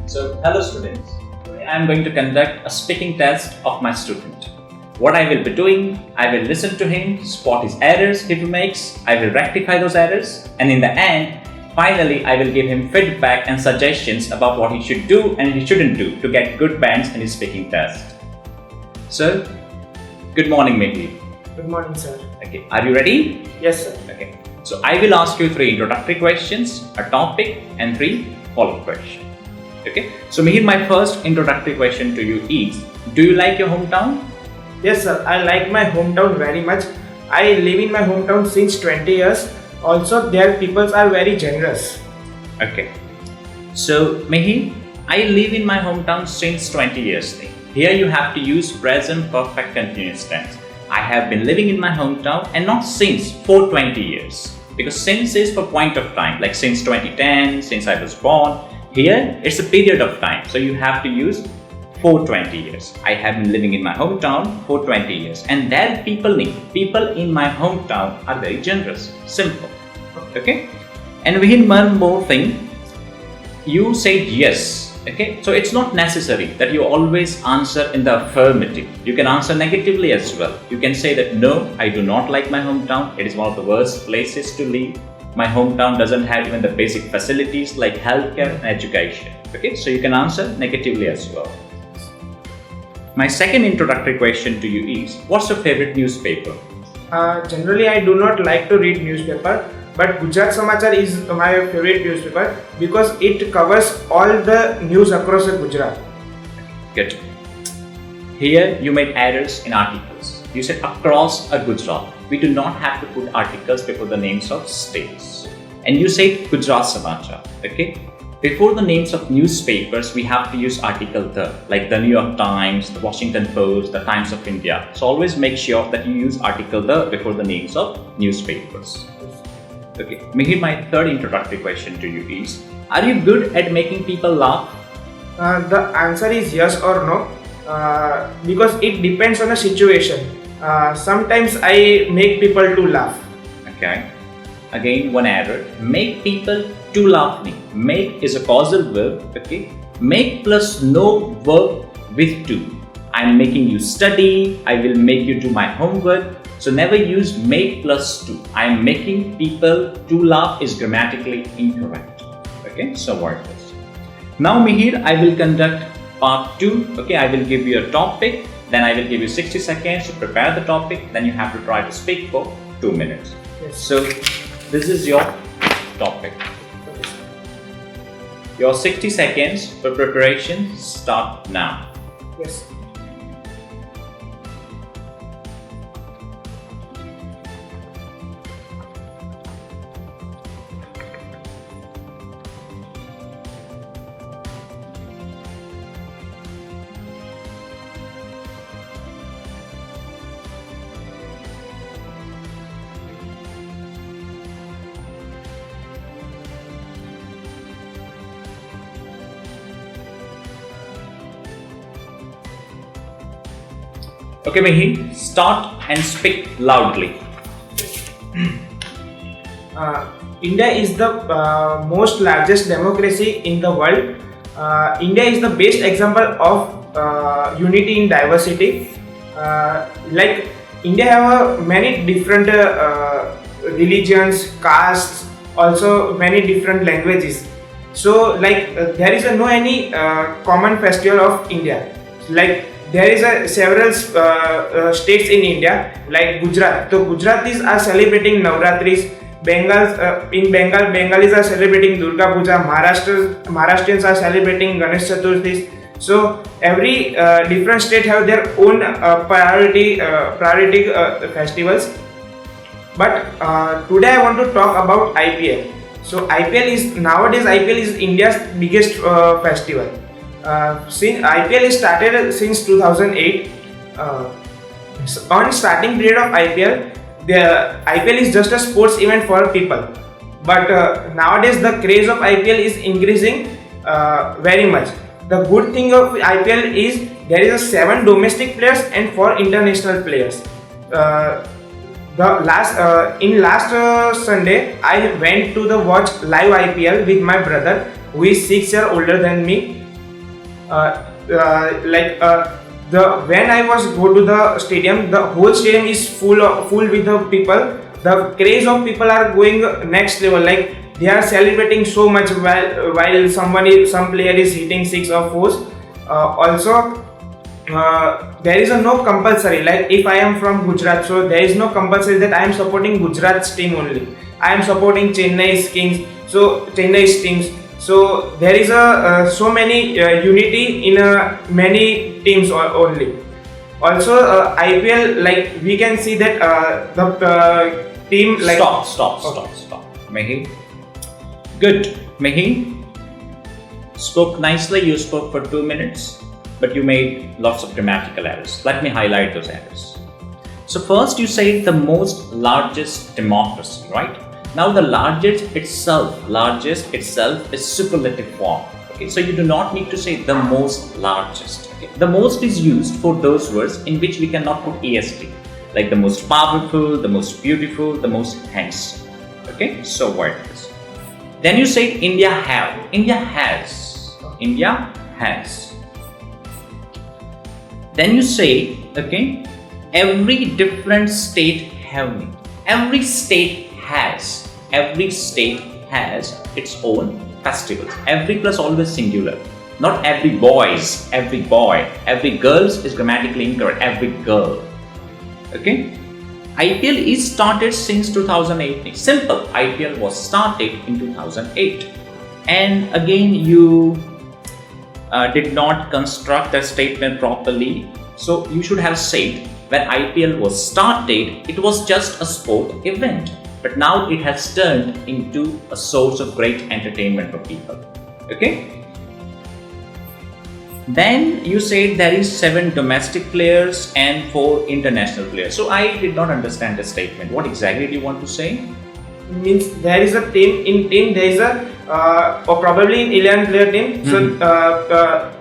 So, hello students. Today I am going to conduct a speaking test of my student. What I will be doing, I will listen to him, spot his errors if he makes, I will rectify those errors, and in the end, finally I will give him feedback and suggestions about what he should do and he shouldn't do to get good bands in his speaking test. So, good morning Mehdi. Good morning, sir. Okay, are you ready? Yes, sir. Okay, so I will ask you 3 introductory questions, a topic, and 3 follow-up questions. Okay, so Mihir, my first introductory question to you is, do you like your hometown? Yes, sir. I like my hometown very much. I live in my hometown since 20 years. Also, their peoples are very generous. Okay, so Mihir, I live in my hometown since 20 years. Here you have to use present perfect continuous tense. I have been living in my hometown and not since for 20 years. Because since is for point of time, like since 2010, since I was born. Here, it's a period of time, so you have to use for 20 years. I have been living in my hometown for 20 years, and that people in my hometown are very generous. Simple. Okay? And we one more thing. You said yes. Okay? So it's not necessary that you always answer in the affirmative. You can answer negatively as well. You can say that no, I do not like my hometown. It is one of the worst places to live. My hometown doesn't have even the basic facilities like healthcare and education. Okay, so you can answer negatively as well. My second introductory question to you is, what's your favorite newspaper? Generally, I do not like to read newspaper, but Gujarat Samachar is my favorite newspaper because it covers all the news across Gujarat. Good. Here you made errors in articles. You said across a Gujarat. We do not have to put articles before the names of states. And you said Gujarat Samachar. Okay? Before the names of newspapers, we have to use article the, like the New York Times, the Washington Post, the Times of India. So always make sure that you use article the before the names of newspapers. Okay, Mihir, my third introductory question to you is, are you good at making people laugh? The answer is yes or no, because it depends on the situation. Sometimes I make people to laugh. Okay. Again, one error. Make people to laugh. Make is a causal verb. Okay. Make plus no verb with to. I am making you study. I will make you do my homework. So never use make plus to. I am making people to laugh is grammatically incorrect. Okay. So avoid this. Now Mihir, I will conduct part 2. Okay. I will give you a topic. Then I will give you 60 seconds to prepare the topic. Then you have to try to speak for 2 minutes. Yes. So this is your topic. Your 60 seconds for preparation start now. Yes. Okay, Mihir, start and speak loudly. India is the most largest democracy in the world. India is the best example of unity in diversity. Like India have many different religions, castes, also many different languages. So like there is no any common festival of India. Like there is several states in India, like Gujarat. So Gujaratis are celebrating Navratris. In Bengal, Bengalis are celebrating Durga Puja. Maharashtrians are celebrating Ganesh Chaturthi. So every different state have their own priority festivals. But today I want to talk about IPL. So nowadays IPL is India's biggest festival. Since IPL is started since 2008, on starting period of IPL, the IPL is just a sports event for people. But nowadays the craze of IPL is increasing very much. The good thing of IPL is there is 7 domestic players and 4 international players. The last Sunday, I went to the watch live IPL with my brother, who is 6 years older than me. When I was go to the stadium, the whole stadium is full with the people. The craze of people are going next level. Like they are celebrating so much while some player is hitting 6 or 4s. There is no compulsory, like if I am from Gujarat, so there is no compulsory that I am supporting Gujarat's team only. I am supporting Chennai's Kings, so Chennai's teams. So there is so many unity in many teams only. Also IPL, like we can see that the team like stop. Mehi, good. Mehi spoke nicely. You spoke for 2 minutes, but you made lots of grammatical errors. Let me highlight those errors. So first you said the most largest democracy, right? Now the largest itself is superlative form. Okay, so you do not need to say the most largest. Okay? The most is used for those words in which we cannot put est, like the most powerful, the most beautiful, the most handsome. Okay, so what is? Then you say India has. Then you say, okay, every different state having. Every state has its own festivals. Every plus always singular. Not every boys, every boy. Every girls is grammatically incorrect. Every girl. Okay? IPL is started since 2008. Simple. IPL was started in 2008. And again, you did not construct the statement properly. So you should have said when IPL was started, it was just a sport event. But now it has turned into a source of great entertainment for people. Okay? Then you said there is 7 domestic players and 4 international players. So I did not understand the statement. What exactly do you want to say? Means there is a team. In team there is or probably in 11 player team. So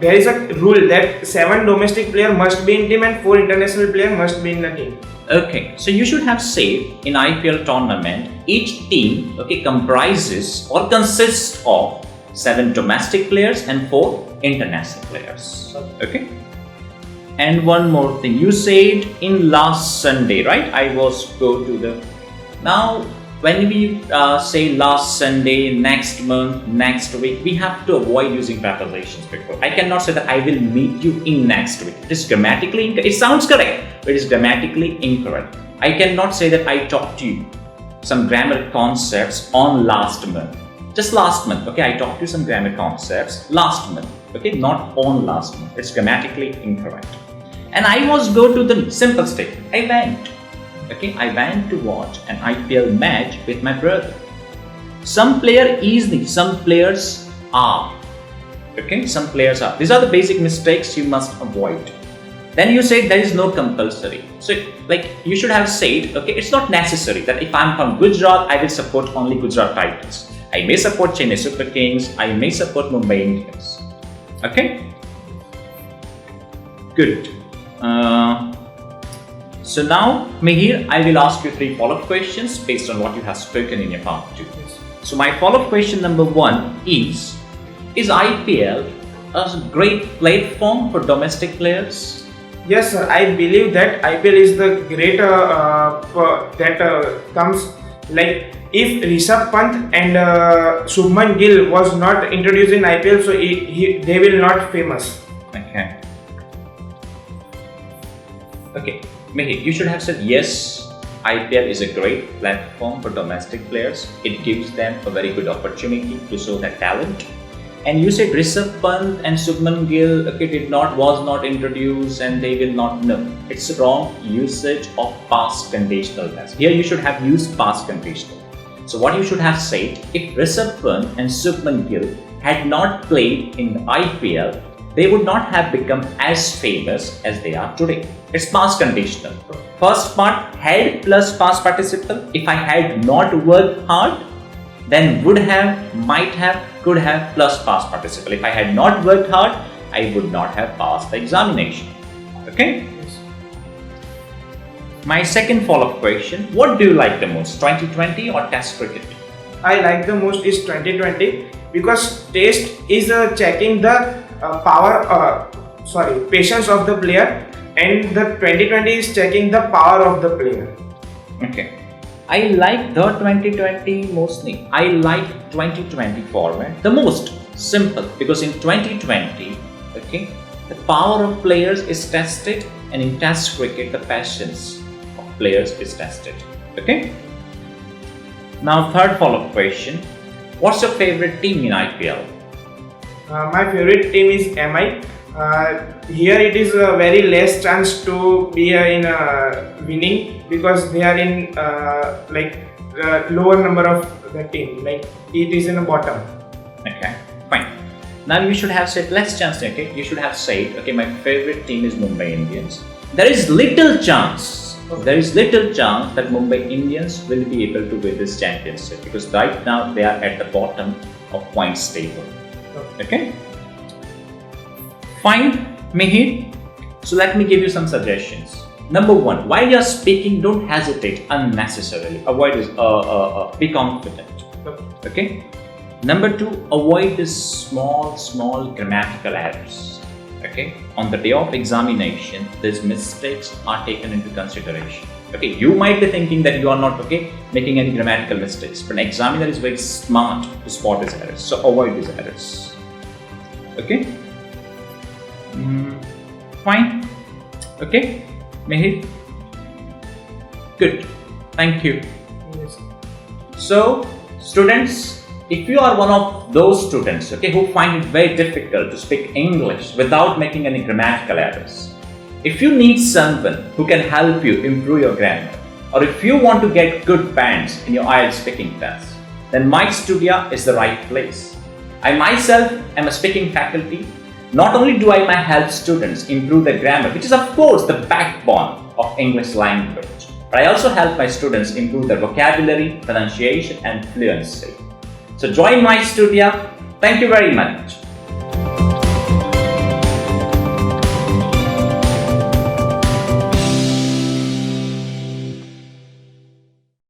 there is a rule that 7 domestic player must be in team and 4 international player must be in the team. Okay, so you should have said in IPL tournament, each team comprises or consists of 7 domestic players and 4 international players. Okay. And one more thing, you said in last Sunday, right? I was go to the now. When we say last Sunday, next month, next week, we have to avoid using prepositions before. I cannot say that I will meet you in next week. It is grammatically incorrect. It sounds correct, but it is grammatically incorrect. I cannot say that I taught you some grammar concepts on last month. Just last month, okay? I taught you some grammar concepts last month, okay? Not on last month. It's grammatically incorrect. And I was go to the simple statement. I went. Okay, I went to watch an IPL match with my brother. Some player easily, some players are. Okay, some players are. These are the basic mistakes you must avoid. Then you say there is no compulsory. So, like you should have said, okay, it's not necessary that if I'm from Gujarat, I will support only Gujarat Titans. I may support Chennai Super Kings. I may support Mumbai Indians. Okay, good. So now, Mihir, I will ask you 3 follow-up questions based on what you have spoken in your part 2. So my follow-up question number 1 is IPL a great platform for domestic players? Yes, sir. I believe that IPL is the great that comes like if Rishabh Pant and Shubman Gill was not introduced in IPL, so they will not famous. Okay. Mihir, you should have said yes, IPL is a great platform for domestic players. It gives them a very good opportunity to show their talent. And you said Rishabh Pant and Shubman Gill was not introduced and they will not know. It's wrong usage of past conditionalness. Here you should have used past conditional. So what you should have said, if Rishabh Pant and Shubman Gill had not played in the IPL, they would not have become as famous as they are today. It's past conditional. First part, had plus past participle. If I had not worked hard, then would have, might have, could have plus past participle. If I had not worked hard, I would not have passed the examination. Okay? My second follow-up question, what do you like the most, 2020 or Test cricket? I like the most is 2020 because test is checking the patience of the player, and the 2020 is checking the power of the player. Okay. I like the 2020 mostly. I like 2020 format the most. Simple, because in 2020, okay, the power of players is tested, and in Test cricket, the patience of players is tested. Okay. Now, third follow-up question: what's your favorite team in IPL? My favorite team is MI. Here it is a very less chance to be in winning because they are in lower number of the team. Like it is in the bottom. Okay, fine. Now you should have said less chance. Okay, you should have said, okay, my favorite team is Mumbai Indians. There is little chance. There is little chance that Mumbai Indians will be able to win this championship because right now they are at the bottom of points table. Okay. Fine, Mihir. So let me give you some suggestions. Number one, while you're speaking, don't hesitate unnecessarily. Avoid this. Be confident. Okay. Number two, avoid the small grammatical errors. Okay. On the day of examination, these mistakes are taken into consideration. Okay. You might be thinking that you are not making any grammatical mistakes, but an examiner is very smart to spot these errors. So avoid these errors. Okay. Fine. Okay, Mihir. Good. Thank you. Yes. So, students, if you are one of those students, okay, who find it very difficult to speak English without making any grammatical errors, if you need someone who can help you improve your grammar, or if you want to get good bands in your IELTS speaking test, then MyStudia is the right place. I myself am a speaking faculty. Not only do I help students improve their grammar, which is of course the backbone of English language, but I also help my students improve their vocabulary, pronunciation and fluency. So join MyStudia. Thank you very much.